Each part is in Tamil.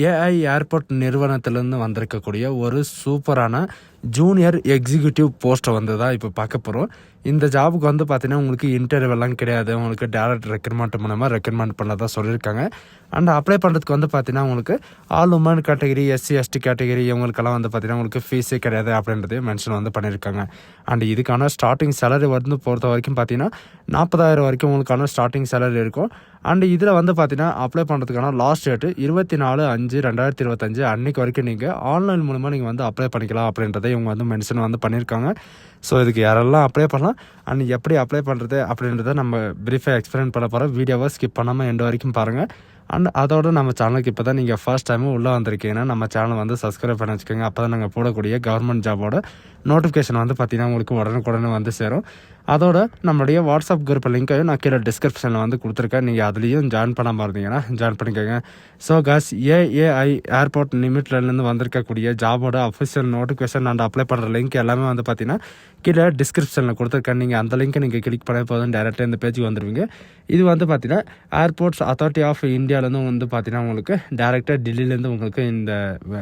ஏஐ ஏர்போர்ட் நிறுவனத்திலேருந்து வந்திருக்கக்கூடிய ஒரு சூப்பரான ஜூனியர் எக்ஸிக்யூட்டிவ் போஸ்ட்டை வந்து தான் இப்போ பார்க்க போகிறோம். இந்த ஜாபுக்கு வந்து பார்த்தீங்கன்னா உங்களுக்கு இன்டர்வியூலாம் கிடையாது. உங்களுக்கு டேரக்ட் ரெக்ரூட்மெண்ட் மூலமாக ரெக்ரூட்மெண்ட் பண்ணதான் சொல்லியிருக்காங்க. அண்ட் அப்ளை பண்ணுறதுக்கு வந்து பார்த்தீங்கன்னா உங்களுக்கு all women category, SC ST category இவங்களுக்கெல்லாம் வந்து பார்த்தீங்கன்னா உங்களுக்கு ஃபீஸே கிடையாது அப்படின்றதையும் மென்ஷன் வந்து பண்ணியிருக்காங்க. அண்ட் இதுக்கான ஸ்டார்டிங் சேலரி வந்து பொறுத்த வரைக்கும் பார்த்தீங்கன்னா 40,000 வரைக்கும் உங்களுக்கான ஸ்டார்டிங் சேலரி இருக்கும். அண்ட் இதில் வந்து பார்த்தீங்கன்னா அப்ளை பண்ணுறதுக்கான லாஸ்ட் டேட்டு 24/5/2025 அன்றைக்கு வரைக்கும் நீங்கள் ஆன்லைன் மூலமாக நீங்கள் வந்து அப்ளை பண்ணிக்கலாம் அப்படின்றத இவங்க வந்து மென்ஷன் வந்து பண்ணியிருக்காங்க. ஸோ இதுக்கு யாரெல்லாம் அப்ளை பண்ணலாம் அண்ட் எப்படி அப்ளை பண்ணுறது அப்படின்றத நம்ம ப்ரீஃபாக எக்ஸ்பிளைன் பண்ண போகிறோம். வீடியோவை ஸ்கிப் பண்ணாமல் எண்டு வரைக்கும் பாருங்கள். அண்ட் அதோட நம்ம சேனலுக்கு இப்போ தான் நீங்கள் ஃபர்ஸ்ட் டைமும் உள்ளே வந்திருக்கீங்கன்னா நம்ம சேனலை வந்து சப்ஸ்கிரைப் பண்ணி வச்சுக்கோங்க. அப்போ தான் நாங்கள் போடக்கூடிய கவர்மெண்ட் ஜாபோட நோட்டிஃபிகேஷன் வந்து பார்த்திங்கன்னா உங்களுக்கு உடனுக்குடனே வந்து சேரும். அதோட நம்மளுடைய வாட்ஸ்அப் குரூப் லிங்க்கையும் நான் கீழே டிஸ்கிரிப்ஷனில் வந்து கொடுத்துருக்கேன். நீங்கள் அதுலேயும் ஜாயின் பண்ணாமல் இருந்தீங்கன்னா ஜாயின் பண்ணிக்கோங்க. ஸோ காஸ் ஏஐ ஏர்போர்ட் லிமிட்லேருந்து வந்திருக்கக்கூடிய ஜாபோட அஃபிஷியல் நோட்டிஃபிகேஷன் அண்ட் அப்ளை பண்ணுற லிங்க் எல்லாமே வந்து பார்த்தீங்கன்னா கீழே டிஸ்கிரிப்ஷனில் கொடுத்துருக்கேன். நீங்கள் அந்த லிங்க்கை நீங்கள் கிளிக் பண்ண போதும் டேரெக்டாக இந்த பேஜுக்கு வந்துடுவீங்க. இது வந்து பார்த்தீங்கன்னா ஏர்போர்ட்ஸ் அத்தாரிட்டி ஆஃப் இந்தியாவிலேருந்து வந்து பார்த்தீங்கன்னா உங்களுக்கு டேரெக்டாக டெல்லியிலேருந்து உங்களுக்கு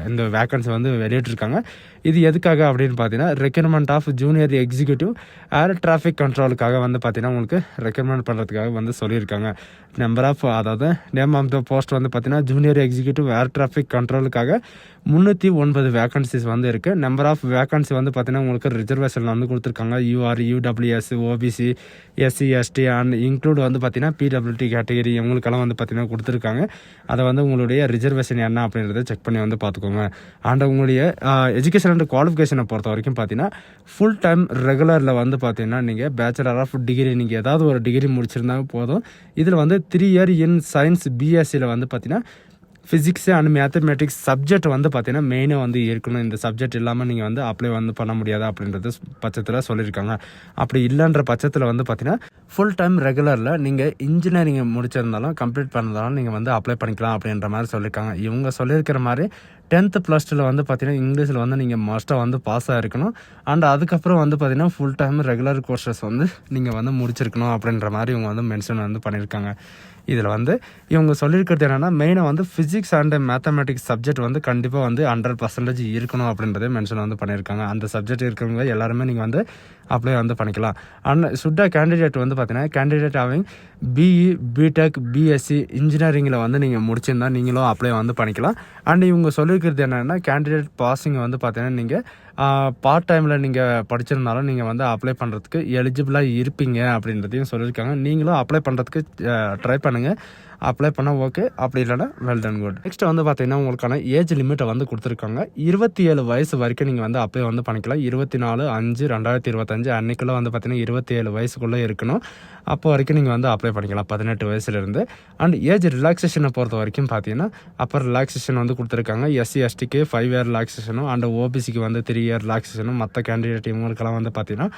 இந்த வேக்கன்சி வந்து வெளியிட்டிருக்காங்க. இது எதுக்காக அப்படின்னு பார்த்தீங்கன்னா recruitment of junior executive air traffic கண்ட்ரோலுக்காக வந்து பார்த்தீங்கன்னா உங்களுக்கு ரெக்கமெண்ட் பண்ணுறதுக்காக வந்து சொல்லியிருக்காங்க. அதாவது நேம் ஆஃப் த போஸ்ட் வந்து பார்த்தீங்கன்னா ஜூனியர் எக்ஸிக்யூட்டிவ் ஏர் டிராஃபிக் கண்ட்ரோலுக்காக 309 வேகன்சிஸ் வந்து இருக்குது. நம்பர் ஆஃப் வேகன்சி வந்து பார்த்தீங்கன்னா உங்களுக்கு ரிசர்வேஷன் வந்து கொடுத்துருக்காங்க. UR, EWS, OBC, SC, ST and include வந்து பார்த்தீங்கன்னா பிடபிள்யூடி கேட்டகரி இவங்களுக்கெல்லாம் வந்து பார்த்தீங்கன்னா கொடுத்துருக்காங்க. அதை வந்து உங்களுடைய ரிசர்வேஷன் என்ன அப்படின்றத செக் பண்ணி வந்து பார்த்துக்கோங்க. அண்ட் உங்களுடைய எஜுகேஷன் அண்ட் குவாலிஃபிகேஷனை பொறுத்த வரைக்கும் பார்த்தீங்கன்னா ஃபுல் டைம் ரெகுலரில் வந்து பார்த்தீங்கன்னா நீங்கள் பேச்சுலர் ஆஃப் டிகிரி நீங்கள் ஏதாவது ஒரு டிகிரி முடிச்சிருந்தாலும் போதும். இதில் வந்து 3 இயர் இன் சயின்ஸ் பிஎஸ்சியில் வந்து பார்த்தீங்கன்னா ஃபிசிக்ஸு அண்ட் மேத்தமெட்டிக்ஸ் சப்ஜெக்ட் வந்து பார்த்தீங்கன்னா மெயினாக வந்து இருக்கணும். இந்த சப்ஜெக்ட் இல்லாமல் நீங்கள் வந்து அப்ளை வந்து பண்ண முடியாது அப்படின்றது பட்சத்தில் சொல்லியிருக்காங்க. அப்படி இல்லைன்ற பட்சத்தில் வந்து பார்த்தீங்கன்னா ஃபுல் டைம் ரெகுலரில் நீங்கள் இன்ஜினியரிங் முடிச்சிருந்தாலும் கம்ப்ளீட் பண்ணதாலும் நீங்கள் வந்து அப்ளை பண்ணிக்கலாம் அப்படின்ற மாதிரி சொல்லியிருக்காங்க. இவங்க சொல்லியிருக்கிற மாதிரி 10th + 2 வந்து பார்த்தீங்கன்னா இங்கிலீஷில் வந்து நீங்கள் மஸ்ட்டாக வந்து பாஸ் ஆகிருக்கணும். அண்ட் அதுக்கப்புறம் வந்து பார்த்தீங்கன்னா ஃபுல் டைம் ரெகுலர் கோர்சஸ் வந்து நீங்கள் வந்து முடிச்சிருக்கணும் அப்படின்ற மாதிரி இவங்க வந்து மென்ஷன் வந்து பண்ணியிருக்காங்க. இதில் வந்து இவங்க சொல்லியிருக்கிறது என்னென்னா மெயினாக வந்து ஃபிசிக்ஸ் அண்ட் மேத்தமெட்டிக்ஸ் சப்ஜெக்ட் வந்து கண்டிப்பாக வந்து 100% இருக்கணும் அப்படின்றதே மென்ஷன் வந்து பண்ணியிருக்காங்க. அந்த சப்ஜெக்ட் இருக்கிறவங்க எல்லாருமே நீங்கள் வந்து அப்ளை வந்து பண்ணிக்கலாம். அண்ட் சுட்டா கேண்டிடேட் வந்து பார்த்தீங்கன்னா candidate having BE, BTech, BSc இன்ஜினியரிங்கில் வந்து நீங்கள் முடிச்சிருந்தா நீங்களும் அப்ளை வந்து பண்ணிக்கலாம். அண்ட் இவங்க சொல்லியிருக்கிறது என்னென்னா கேண்டிடேட் பாசிங் வந்து பார்த்தீங்கன்னா நீங்கள் பார்ட் டைமில் நீங்கள் படிச்சிருந்தாலும் நீங்கள் வந்து அப்ளை பண்ணுறதுக்கு எலிஜிபிளாக இருப்பீங்க அப்படின்றதையும் சொல்லியிருக்காங்க. நீங்களும் அப்ளை பண்ணுறதுக்கு ட்ரை பண்ணுங்கள். அப்ளை பண்ணால் ஓகே, அப்படி இல்லைனா வெல் டன் குட். நெக்ஸ்ட் வந்து பார்த்தீங்கன்னா உங்களுக்கான ஏஜ் லிமிட்டை வந்து கொடுத்துருக்காங்க. 27 வயசு வரைக்கும் நீங்கள் வந்து அப்ளை வந்து பண்ணிக்கலாம். 24/5/2025 அன்றைக்குள்ளே வந்து பார்த்தீங்கன்னா 27 வயசுக்குள்ளே இருக்கணும். அப்போ வரைக்கும் நீங்கள் வந்து அப்ளை பண்ணிக்கலாம் 18 வயசுலேருந்து. அண்ட் ஏஜ் ரிலாக்ஸேஷனை பொறுத்த வரைக்கும் பார்த்தீங்கன்னா அப்போ ரிலாக்ஸேஷன் வந்து கொடுத்துருக்காங்க. எஸ்சி எஸ்டிக்கு 5 இயர் ரிலாக்ஸேஷனும் அண்ட் ஓபிசிக்கு வந்து 3 இயர் ரிலாக்ஸேஷனும் மற்ற கேண்டிடேட் இவங்களுக்கெல்லாம் வந்து பார்த்தீங்கன்னா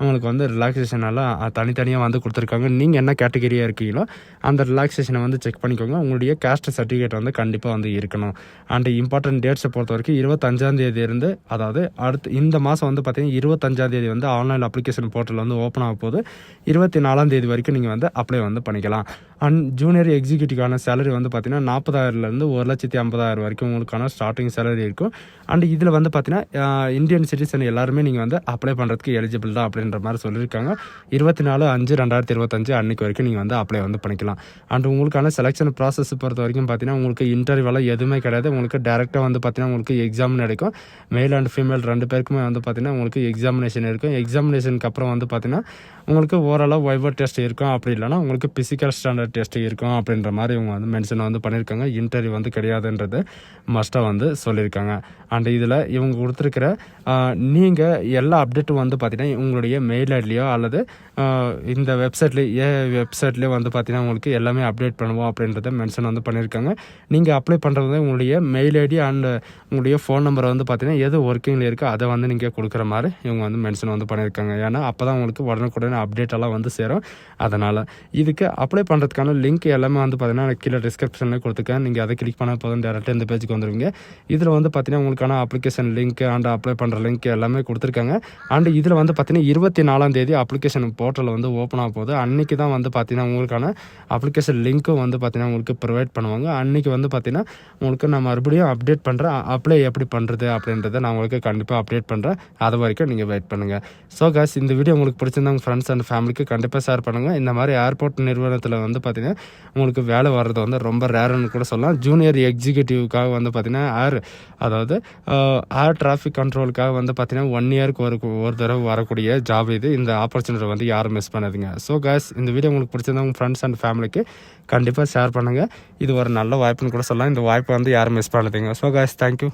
உங்களுக்கு வந்து ரிலாக்ஸேஷன் எல்லாம் தனித்தனியாக வந்து கொடுத்துருக்காங்க. நீங்கள் என்ன கேட்டகரியாக இருக்கீங்களோ அந்த ரிலாக்ஸேஷனை வந்து செக் பண்ணிக்கோங்க. உங்களுடைய கேஸ்ட் சர்டிஃபிகேட் வந்து கண்டிப்பாக வந்து இருக்கணும். அண்ட் இம்பார்ட்டன்ட் டேட்ஸை பொறுத்த வரைக்கும் 25ஆம் இருந்து அதாவது அடுத்து இந்த மாதம் வந்து பார்த்தீங்கன்னா 25ஆம் வந்து ஆன்லைன் அப்ளிகேஷன் போர்ட்டல் வந்து ஓப்பன் ஆக போது 24ஆம் வரைக்கும் நீங்கள் வந்து அப்ளை வந்து பண்ணிக்கலாம். அண்ட் ஜூனியர் எக்ஸிக்யூட்டிவ்கான சேலரி வந்து பார்த்தீங்கன்னா 40,000 1,50,000 வரைக்கும் உங்களுக்கான ஸ்டார்டிங் சேலரி இருக்கும். அண்ட் இதில் வந்து பார்த்தீங்கன்னா இந்தியன் சிட்டிசன் எல்லாருமே நீங்கள் வந்து அப்ளை பண்ணுறதுக்கு எலிஜிபிள் தான் அப்படின்ற மாதிரி சொல்லியிருக்காங்க. 24/5/2025 அன்றைக்கு வரைக்கும் நீங்கள் வந்து அப்ளை வந்து பண்ணிக்கலாம். அண்ட் உங்களுக்கான செலெக்ஷன் ப்ராசஸ் பொறுத்த வரைக்கும் பார்த்தீங்கன்னா உங்களுக்கு இன்டர்வியூலாம் எதுவுமே கிடையாது. உங்களுக்கு டேரெக்டாக வந்து பார்த்தீங்கன்னா உங்களுக்கு எக்ஸாம் நடக்கும். மேல் அண்ட் ஃபீமேல் 2 பேருக்குமே வந்து பார்த்தீங்கன்னா உங்களுக்கு எக்ஸாமினேஷன் இருக்கும். எக்ஸாமினேஷனுக்கு அப்புறம் வந்து பார்த்தீங்கன்னா உங்களுக்கு ஓரளவு வைவர் டெஸ்ட் இருக்கும். அப்படி இல்லைனா உங்களுக்கு பிசிக்கல் ஸ்டாண்டர்ட் டெஸ்ட் இருக்கும் அப்படின்ற மாதிரி இவங்க வந்து மென்ஷன் வந்து பண்ணியிருக்காங்க. இன்டர்வியூ வந்து கிடையாதுன்றது மஸ்ட்டாக வந்து சொல்லியிருக்காங்க. அண்ட் இதில் இவங்க கொடுத்துருக்கிற நீங்கள் எல்லா அப்டேட்டும் வந்து பார்த்தீங்கன்னா உங்களுடைய மெயில் ஐடிலையோ அல்லது இந்த வெப்சைட்லேயோ வந்து பார்த்தீங்கன்னா உங்களுக்கு எல்லாமே அப்டேட் பண்ணுவோம் அப்படின்றத மென்ஷன் வந்து பண்ணியிருக்காங்க. நீங்கள் அப்ளை பண்ணுறது உங்களுடைய மெயில் ஐடி அண்ட் உங்களுடைய ஃபோன் நம்பரை வந்து பார்த்தீங்கன்னா எது ஒர்க்கிங்கில் இருக்கோ அதை வந்து நீங்கள் கொடுக்குற மாதிரி இவங்க வந்து மென்ஷன் வந்து பண்ணியிருக்காங்க. ஏன்னா அப்போ தான் உங்களுக்கு உடனுக்குடனே அப்டேட் எல்லாம் வந்து சேரும். அதனால் இதுக்கு அப்ளை பண்ணுறதுக்கு பண்ணுறதுக்கான லிங்க் எல்லாமே வந்து பார்த்தீங்கன்னா கீழே டிஸ்கிரிப்ஷனில் கொடுத்துருக்கேன். நீங்கள் அதை கிளிக் பண்ணால் போதும் டேரெக்டாக இந்த பேஜுக்கு வந்துடுவீங்க. இதில் வந்து பார்த்தீங்கன்னா உங்களுக்கான அப்ளிகேஷன் லிங்க் அண்ட் அப்ளை பண்ணுற லிங்க் எல்லாமே கொடுத்துருக்காங்க. அண்ட் இதில் வந்து பார்த்தீங்கன்னா 24 அப்ளிகேஷன் போர்ட்டல் வந்து ஓப்பன் ஆக போகுது. அன்றைக்கி தான் வந்து பார்த்தீங்கன்னா உங்களுக்கான அப்ளிகேஷன் லிங்க்கும் வந்து பார்த்தீங்கன்னா உங்களுக்கு ப்ரொவைட் பண்ணுவாங்க. அன்றைக்கி வந்து பார்த்தீங்கன்னா உங்களுக்கு நான் மறுபடியும் அப்டேட் பண்ணுறேன். அப்ளை எப்படி பண்ணுறது அப்படின்றத நான் உங்களுக்கு கண்டிப்பாக அப்டேட் பண்ணுறேன். அது வரைக்கும் நீங்கள் வெயிட் பண்ணுங்கள். ஸோ காய்ஸ், இந்த வீடியோ உங்களுக்கு பிடிச்சிருந்தா உங்கள் ஃப்ரெண்ட்ஸ் அண்ட் ஃபேமிலிக்கு கண்டிப்பாக ஷேர் பண்ணுங்கள். இந்த மாதிரி ஏர்போர்ட் நிறுவனத்தில் வந்து பார்த்தீங்கன்னா உங்களுக்கு வேலை வர்றது வந்து ரொம்ப ரேருன்னு கூட சொல்லலாம். ஜூனியர் எக்ஸிக்யூட்டிவ்க்காக வந்து பார்த்தீங்கன்னா ஏர் டிராஃபிக் கண்ட்ரோலுக்காக வந்து பார்த்தீங்கன்னா 1 இயருக்கு ஒரு தடவை வரக்கூடிய ஜாப் இது. இந்த ஆப்பர்ச்சுனிட்டி வந்து யாரும் மிஸ் பண்ணாதீங்க. ஸோ காய்ஸ், இந்த வீடியோ உங்களுக்கு பிடிச்சிருந்தா உங்கள் ஃப்ரெண்ட்ஸ் அண்ட் ஃபேமிலிக்கு கண்டிப்பாக ஷேர் பண்ணுங்கள். இது ஒரு நல்ல வாய்ப்புன்னு கூட சொல்லலாம். இந்த வாய்ப்பை வந்து யாரும் மிஸ் பண்ணாதீங்க. So guys, thank you.